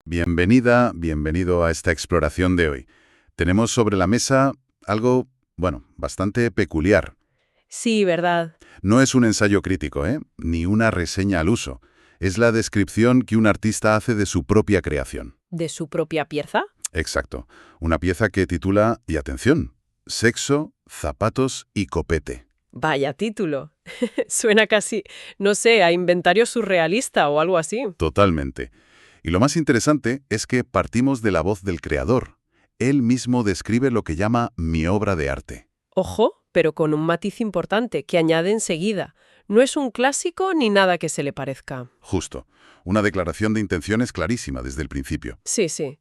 Bienvenida, bienvenido a esta exploración de hoy. Tenemos sobre la mesa algo, bueno, bastante peculiar. Sí, verdad. No es un ensayo crítico, ¿eh? Ni una reseña al uso. Es la descripción que un artista hace de su propia creación. ¿De su propia pieza? Exacto. Una pieza que titula, y atención, Sexo, zapatos y copete. Vaya título. Suena casi, no sé, a inventario surrealista o algo así. Totalmente. Y lo más interesante es que partimos de la voz del creador. Él mismo describe lo que llama mi obra de arte. Ojo, pero con un matiz importante que añade enseguida. No es un clásico ni nada que se le parezca. Justo. Una declaración de intenciones clarísima desde el principio. Sí, sí.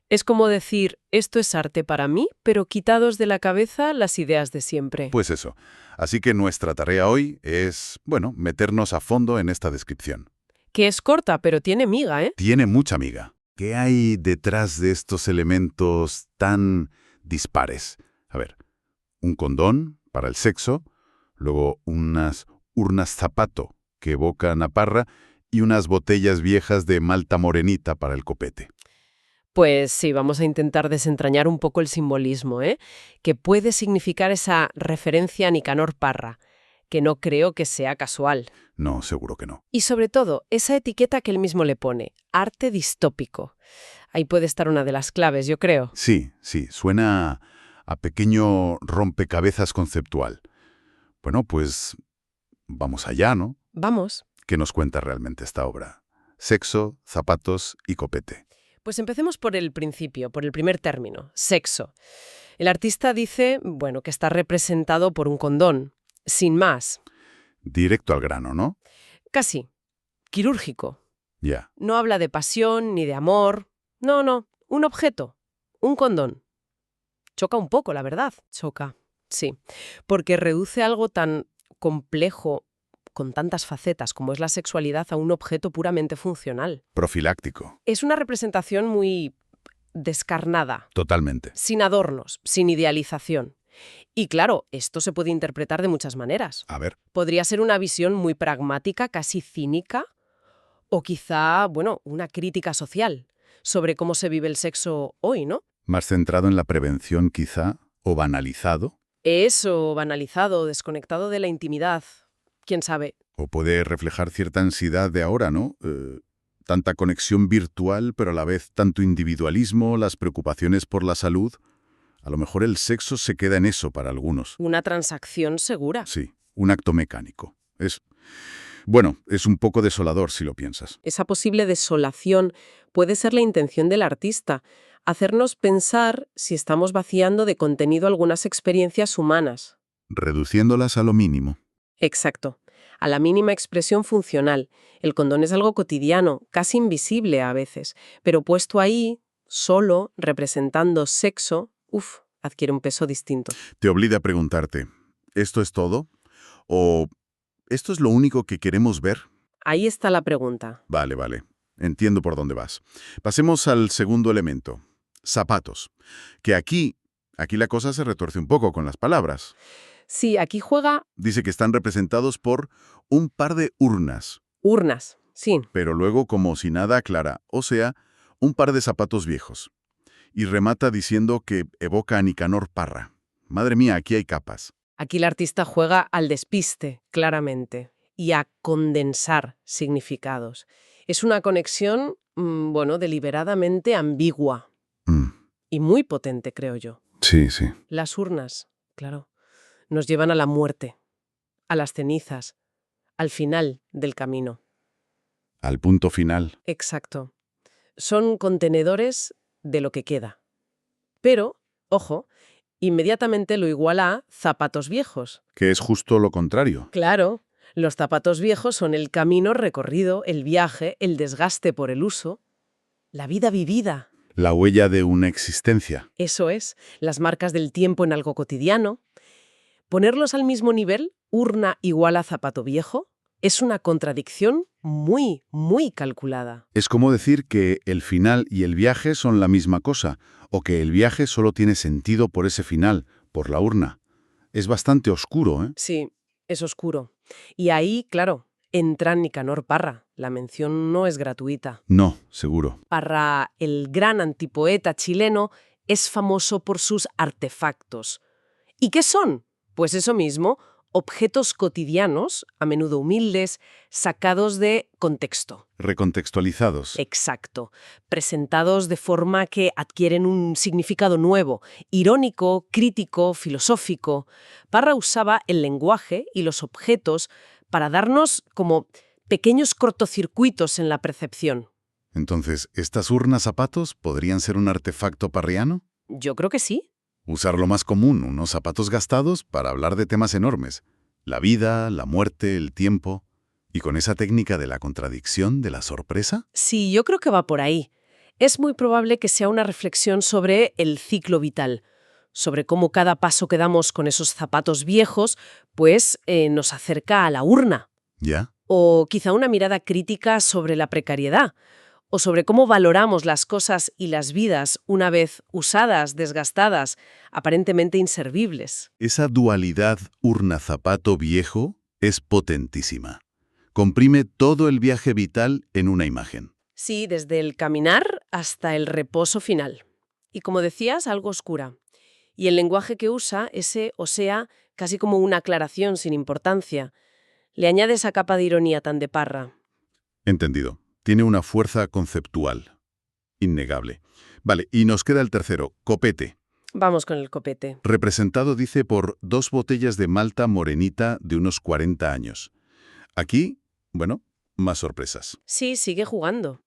Es como decir, esto es arte para mí, pero quitados de la cabeza las ideas de siempre. Pues eso. Así que nuestra tarea hoy es, bueno, meternos a fondo en esta descripción. Que es corta, pero tiene miga, ¿eh? Tiene mucha miga. ¿Qué hay detrás de estos elementos tan dispares? A ver, un condón para el sexo, luego unas urnas zapato que evocan a parra y unas botellas viejas de malta morenita para el copete. Pues sí, vamos a intentar desentrañar un poco el simbolismo, ¿eh? Que puede significar esa referencia a Nicanor Parra, que no creo que sea casual. No, seguro que no. Y sobre todo, esa etiqueta que él mismo le pone, arte distópico. Ahí puede estar una de las claves, yo creo. Sí, sí, suena a pequeño rompecabezas conceptual. Bueno, pues vamos allá, ¿no? Vamos. ¿Qué nos cuenta realmente esta obra? Sexo, zapatos y copete. Pues empecemos por el principio, por el primer término, sexo. El artista dice, bueno, que está representado por un condón, sin más. Directo al grano, ¿no? Casi. Quirúrgico. Ya. No habla de pasión ni de amor. No, no. Un objeto. Un condón. Choca un poco, la verdad. Choca. Sí. Porque reduce algo tan complejo, con tantas facetas como es la sexualidad, a un objeto puramente funcional. Profiláctico. Es una representación muy descarnada, Totalmente. sin adornos, sin idealización. Y claro, esto se puede interpretar de muchas maneras. A ver. Podría ser una visión muy pragmática, casi cínica, o quizá, bueno, una crítica social sobre cómo se vive el sexo hoy, ¿no? Más centrado en la prevención, quizá, o banalizado. Eso, banalizado, desconectado de la intimidad. ¿Quién sabe? O puede reflejar cierta ansiedad de ahora, ¿no? Tanta conexión virtual, pero a la vez tanto individualismo, las preocupaciones por la salud. A lo mejor el sexo se queda en eso para algunos. Una transacción segura. Sí, un acto mecánico. Bueno, es un poco desolador si lo piensas. Esa posible desolación puede ser la intención del artista, hacernos pensar si estamos vaciando de contenido algunas experiencias humanas. Reduciéndolas a lo mínimo. Exacto. A la mínima expresión funcional. El condón es algo cotidiano, casi invisible a veces, pero puesto ahí, solo, representando sexo, adquiere un peso distinto. Te obliga a preguntarte, ¿esto es todo? ¿O esto es lo único que queremos ver? Ahí está la pregunta. Vale, vale. Entiendo por dónde vas. Pasemos al segundo elemento. Zapatos. Que aquí la cosa se retuerce un poco con las palabras. Sí, aquí juega Dice que están representados por un par de urnas, urnas, sí. pero luego como si nada aclara, o sea, un par de zapatos viejos. Y remata diciendo que evoca a Nicanor Parra. Madre mía, aquí hay capas. Aquí el artista juega al despiste, claramente, y a condensar significados. Es una conexión, bueno, deliberadamente ambigua y muy potente, creo yo. Sí, sí. Las urnas, claro, nos llevan a la muerte, a las cenizas, al final del camino. Al punto final. Exacto. Son contenedores de lo que queda. Pero, ojo, inmediatamente lo iguala a zapatos viejos. Que es justo lo contrario. Claro, los zapatos viejos son el camino recorrido, el viaje, el desgaste por el uso, la vida vivida. La huella de una existencia. Eso es, las marcas del tiempo en algo cotidiano. Ponerlos al mismo nivel, urna igual a zapato viejo, es una contradicción muy, muy calculada. Es como decir que el final y el viaje son la misma cosa, o que el viaje solo tiene sentido por ese final, por la urna. Es bastante oscuro, ¿eh? Sí, es oscuro. Y ahí, claro, entra Nicanor Parra. La mención no es gratuita. No, seguro. Parra, el gran antipoeta chileno, es famoso por sus artefactos. ¿Y qué son? Pues eso mismo, objetos cotidianos, a menudo humildes, sacados de contexto. Recontextualizados. Exacto. Presentados de forma que adquieren un significado nuevo, irónico, crítico, filosófico. Parra usaba el lenguaje y los objetos para darnos como pequeños cortocircuitos en la percepción. Entonces, ¿estas urnas zapatos podrían ser un artefacto parriano? Yo creo que sí. Usar lo más común, unos zapatos gastados, para hablar de temas enormes. La vida, la muerte, el tiempo. ¿Y con esa técnica de la contradicción, de la sorpresa? Sí, yo creo que va por ahí. Es muy probable que sea una reflexión sobre el ciclo vital, sobre cómo cada paso que damos con esos zapatos viejos, pues nos acerca a la urna. ¿Ya? O quizá una mirada crítica sobre la precariedad, o sobre cómo valoramos las cosas y las vidas una vez usadas, desgastadas, aparentemente inservibles. Esa dualidad urna-zapato viejo es potentísima. Comprime todo el viaje vital en una imagen. Sí, desde el caminar hasta el reposo final. Y como decías, algo oscura. Y el lenguaje que usa, casi como una aclaración sin importancia, le añade esa capa de ironía tan de Parra. Entendido. Tiene una fuerza conceptual. Innegable. Vale, y nos queda el tercero, copete. Vamos con el copete. Representado, dice, por 2 botellas de malta morenita de unos 40 años. Aquí, bueno, más sorpresas. Sí, sigue jugando.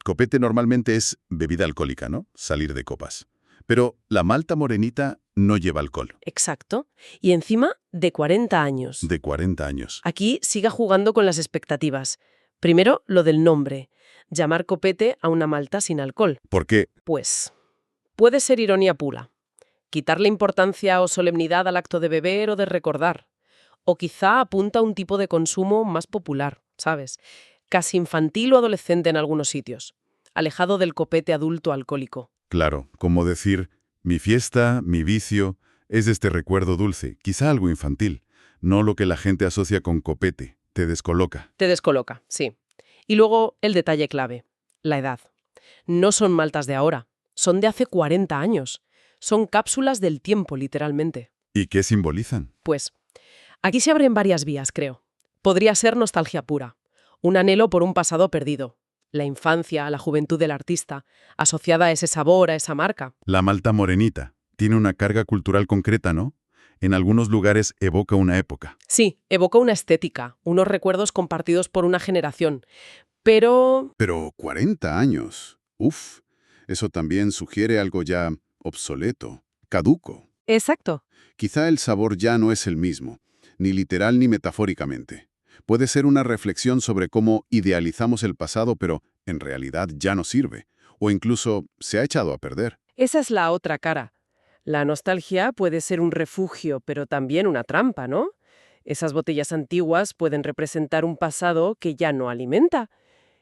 Copete normalmente es bebida alcohólica, ¿no? Salir de copas. Pero la malta morenita no lleva alcohol. Exacto. Y encima, de 40 años. De 40 años. Aquí sigue jugando con las expectativas. Primero, lo del nombre. Llamar copete a una malta sin alcohol. ¿Por qué? Pues, puede ser ironía pura. Quitarle importancia o solemnidad al acto de beber o de recordar. O quizá apunta a un tipo de consumo más popular, ¿sabes? Casi infantil o adolescente en algunos sitios. Alejado del copete adulto alcohólico. Claro, como decir, mi fiesta, mi vicio, es este recuerdo dulce, quizá algo infantil, no lo que la gente asocia con copete, te descoloca. Te descoloca, sí. Y luego el detalle clave, la edad. No son maltas de ahora, son de hace 40 años. Son cápsulas del tiempo, literalmente. ¿Y qué simbolizan? Pues, aquí se abren varias vías, creo. Podría ser nostalgia pura, un anhelo por un pasado perdido, la infancia, la juventud del artista, asociada a ese sabor, a esa marca. La malta morenita tiene una carga cultural concreta, ¿no? En algunos lugares evoca una época. Sí, evoca una estética, unos recuerdos compartidos por una generación. Pero... Pero 40 años. Uf, eso también sugiere algo ya obsoleto, caduco. Exacto. Quizá el sabor ya no es el mismo, ni literal ni metafóricamente. Puede ser una reflexión sobre cómo idealizamos el pasado, pero en realidad ya no sirve, o incluso se ha echado a perder. Esa es la otra cara. La nostalgia puede ser un refugio, pero también una trampa, ¿no? Esas botellas antiguas pueden representar un pasado que ya no alimenta,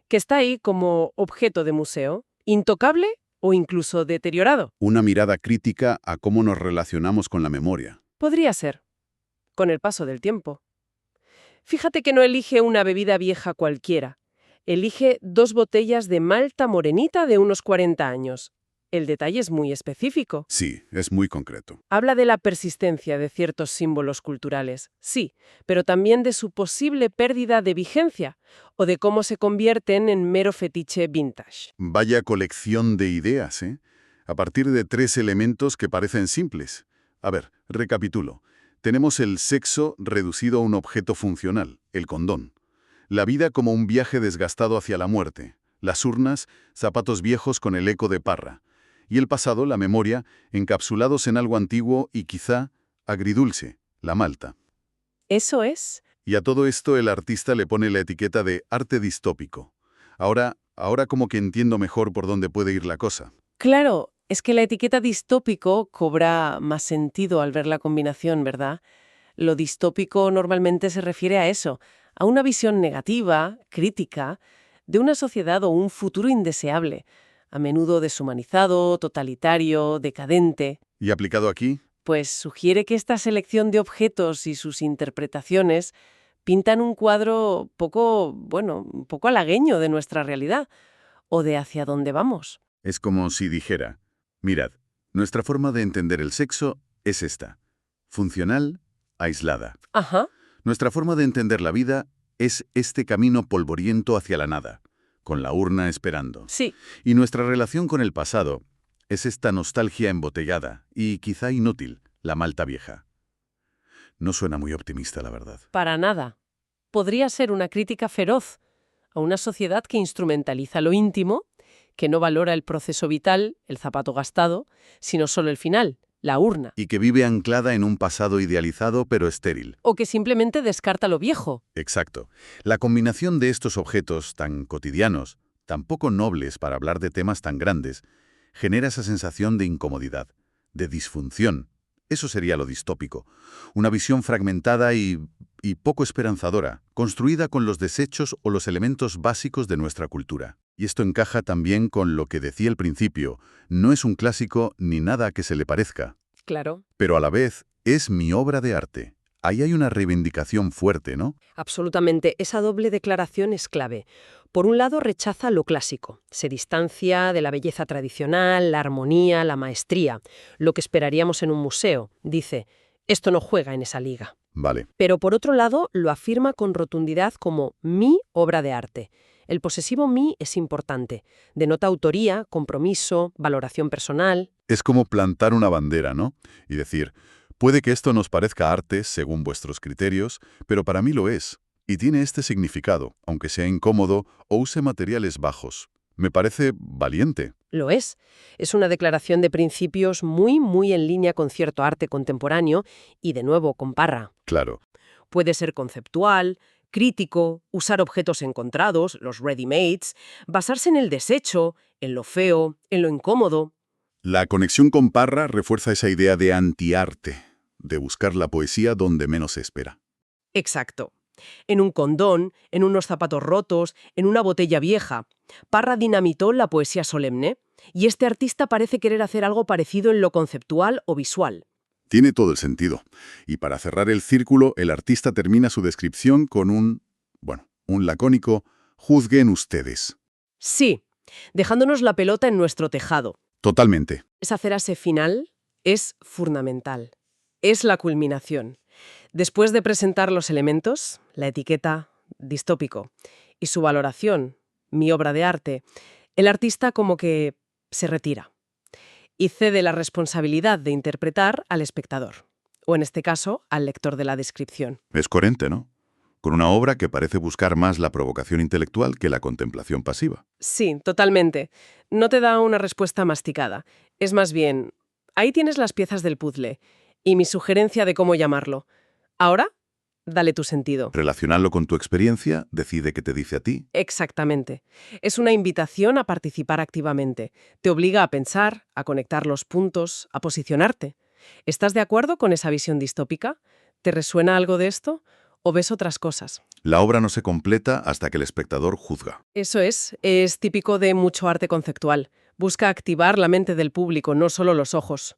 que está ahí como objeto de museo, intocable o incluso deteriorado. Una mirada crítica a cómo nos relacionamos con la memoria. Podría ser, con el paso del tiempo. Fíjate que no elige una bebida vieja cualquiera. Elige 2 botellas de malta morenita de unos 40 años. El detalle es muy específico. Sí, es muy concreto. Habla de la persistencia de ciertos símbolos culturales, sí, pero también de su posible pérdida de vigencia o de cómo se convierten en mero fetiche vintage. Vaya colección de ideas, ¿eh? A partir de 3 elementos que parecen simples. A ver, recapitulo. Tenemos el sexo reducido a un objeto funcional, el condón. La vida como un viaje desgastado hacia la muerte. Las urnas, zapatos viejos con el eco de Parra. Y el pasado, la memoria, encapsulados en algo antiguo y quizá agridulce, la malta. Eso es. Y a todo esto el artista le pone la etiqueta de arte distópico. Ahora como que entiendo mejor por dónde puede ir la cosa. Claro, es que la etiqueta distópico cobra más sentido al ver la combinación, ¿verdad? Lo distópico normalmente se refiere a eso, a una visión negativa, crítica, de una sociedad o un futuro indeseable, a menudo deshumanizado, totalitario, decadente. ¿Y aplicado aquí? Pues sugiere que esta selección de objetos y sus interpretaciones Pintan un cuadro un poco halagüeño de nuestra realidad o de hacia dónde vamos. Es como si dijera, mirad, nuestra forma de entender el sexo es esta, funcional, aislada. Ajá, Nuestra forma de entender la vida es este camino polvoriento hacia la nada, con la urna esperando. sí, Y nuestra relación con el pasado es esta nostalgia embotellada y quizá inútil, la malta vieja. No suena muy optimista, la verdad. para nada. Podría ser una crítica feroz a una sociedad que instrumentaliza lo íntimo, que no valora el proceso vital, el zapato gastado, sino solo el final, la urna, Y que vive anclada en un pasado idealizado pero estéril. o que simplemente descarta lo viejo. Exacto. La combinación de estos objetos tan cotidianos, tan poco nobles para hablar de temas tan grandes, genera esa sensación de incomodidad, de disfunción. Eso sería lo distópico. Una visión fragmentada y poco esperanzadora, construida con los desechos o los elementos básicos de nuestra cultura. Y esto encaja también con lo que decía al principio, no es un clásico ni nada que se le parezca, Claro, pero a la vez es mi obra de arte. Ahí hay una reivindicación fuerte, ¿no? absolutamente. Esa doble declaración es clave. Por un lado, rechaza lo clásico. Se distancia de la belleza tradicional, la armonía, la maestría, lo que esperaríamos en un museo. Dice, esto no juega en esa liga. Vale. Pero por otro lado, lo afirma con rotundidad como mi obra de arte. El posesivo mi es importante. Denota autoría, compromiso, valoración personal. Es como plantar una bandera, ¿no? Y decir, puede que esto nos parezca arte según vuestros criterios, pero para mí lo es. Y tiene este significado, aunque sea incómodo o use materiales bajos. Me parece valiente. Lo es. Es una declaración de principios muy en línea con cierto arte contemporáneo y, de nuevo, con Parra. Claro. Puede ser conceptual, crítico, usar objetos encontrados, los ready-mades, basarse en el desecho, en lo feo, en lo incómodo. La conexión con Parra refuerza esa idea de antiarte, de buscar la poesía donde menos se espera. Exacto. En un condón, en unos zapatos rotos, en una botella vieja. Parra dinamitó la poesía solemne, y este artista parece querer hacer algo parecido en lo conceptual o visual. Tiene todo el sentido. Y para cerrar el círculo, el artista termina su descripción con un lacónico, juzguen ustedes. Sí, dejándonos la pelota en nuestro tejado. Totalmente. Esa frase final es fundamental. Es la culminación. Después de presentar los elementos, la etiqueta distópico y su valoración, mi obra de arte, el artista como que se retira y cede la responsabilidad de interpretar al espectador, o en este caso, al lector de la descripción. Es coherente, ¿no? Con una obra que parece buscar más la provocación intelectual que la contemplación pasiva. Sí, totalmente. No te da una respuesta masticada. Es más bien, ahí tienes las piezas del puzzle y mi sugerencia de cómo llamarlo. Ahora, dale tu sentido. Relacionarlo con tu experiencia, decide qué te dice a ti. Exactamente. Es una invitación a participar activamente. Te obliga a pensar, a conectar los puntos, a posicionarte. ¿Estás de acuerdo con esa visión distópica? ¿Te resuena algo de esto? ¿O ves otras cosas? La obra no se completa hasta que el espectador juzga. Eso es típico de mucho arte conceptual. Busca activar la mente del público, no solo los ojos.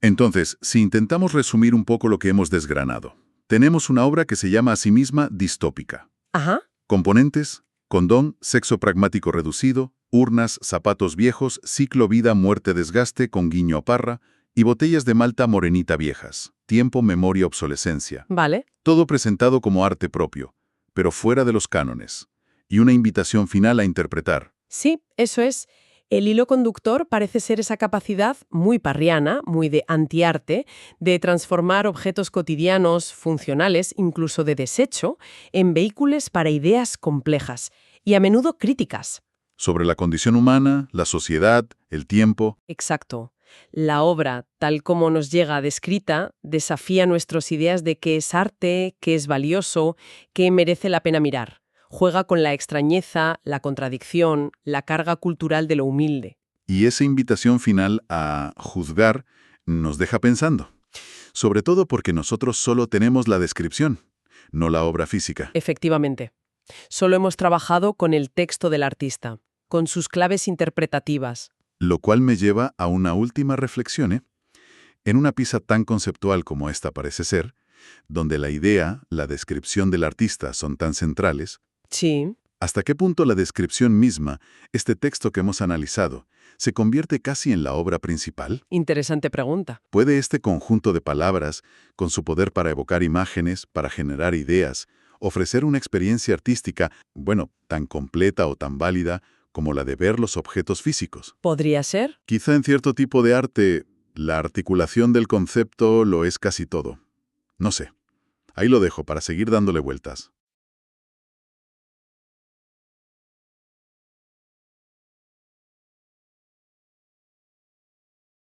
Entonces, si intentamos resumir un poco lo que hemos desgranado, tenemos una obra que se llama a sí misma distópica. Ajá. Componentes: condón, sexo pragmático reducido, urnas, zapatos viejos, ciclo vida-muerte desgaste con guiño a Parra y botellas de malta morenita viejas, tiempo, memoria, obsolescencia. Vale. Todo presentado como arte propio, pero fuera de los cánones. Y una invitación final a interpretar. Sí, eso es. El hilo conductor parece ser esa capacidad muy parriana, muy de antiarte, de transformar objetos cotidianos, funcionales, incluso de desecho, en vehículos para ideas complejas y a menudo críticas. Sobre la condición humana, la sociedad, el tiempo. Exacto. La obra, tal como nos llega descrita, desafía nuestras ideas de qué es arte, qué es valioso, qué merece la pena mirar. Juega con la extrañeza, la contradicción, la carga cultural de lo humilde. Y esa invitación final a juzgar nos deja pensando. Sobre todo porque nosotros solo tenemos la descripción, no la obra física. Efectivamente. Solo hemos trabajado con el texto del artista, con sus claves interpretativas. Lo cual me lleva a una última reflexión, En una pieza tan conceptual como esta parece ser, donde la idea, la descripción del artista son tan centrales, Sí, ¿hasta qué punto la descripción misma, este texto que hemos analizado, se convierte casi en la obra principal? interesante pregunta. ¿Puede este conjunto de palabras, con su poder para evocar imágenes, para generar ideas, ofrecer una experiencia artística, bueno, tan completa o tan válida como la de ver los objetos físicos? ¿Podría ser? Quizá en cierto tipo de arte, la articulación del concepto lo es casi todo. No sé. Ahí lo dejo para seguir dándole vueltas.